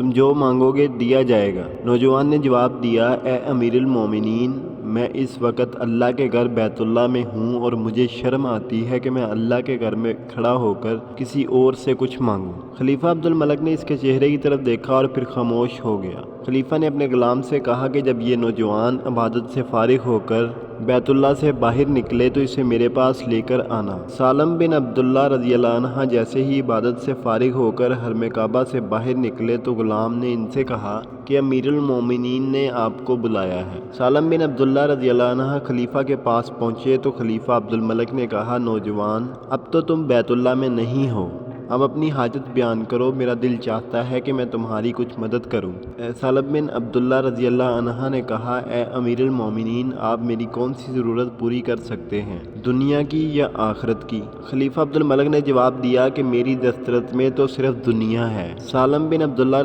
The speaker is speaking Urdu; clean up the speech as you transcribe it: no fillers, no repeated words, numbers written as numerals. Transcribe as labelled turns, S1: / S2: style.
S1: تم جو مانگو گے دیا جائے گا۔ نوجوان نے جواب دیا، اے امیر المومنین، میں اس وقت اللہ کے گھر بیت اللہ میں ہوں اور مجھے شرم آتی ہے کہ میں اللہ کے گھر میں کھڑا ہو کر کسی اور سے کچھ مانگوں۔ خلیفہ عبد الملک نے اس کے چہرے کی طرف دیکھا اور پھر خاموش ہو گیا۔ خلیفہ نے اپنے غلام سے کہا کہ جب یہ نوجوان عبادت سے فارغ ہو کر بیت اللہ سے باہر نکلے تو اسے میرے پاس لے کر آنا۔ سالم بن عبداللہ رضی اللہ عنہ جیسے ہی عبادت سے فارغ ہو کر حرم کعبہ سے باہر نکلے تو غلام نے ان سے کہا کہ امیر المومنین نے آپ کو بلایا ہے۔ سالم بن عبداللہ رضی اللہ عنہ خلیفہ کے پاس پہنچے تو خلیفہ عبد الملک نے کہا، نوجوان، اب تو تم بیت اللہ میں نہیں ہو، اب اپنی حاجت بیان کرو، میرا دل چاہتا ہے کہ میں تمہاری کچھ مدد کروں۔ سالم بن عبداللہ رضی اللہ عنہ نے کہا، اے امیر المومنین، آپ میری کون سی ضرورت پوری کر سکتے ہیں، دنیا کی یا آخرت کی؟ خلیفہ عبد الملک نے جواب دیا کہ میری دسترس میں تو صرف دنیا ہے۔ سالم بن عبداللہ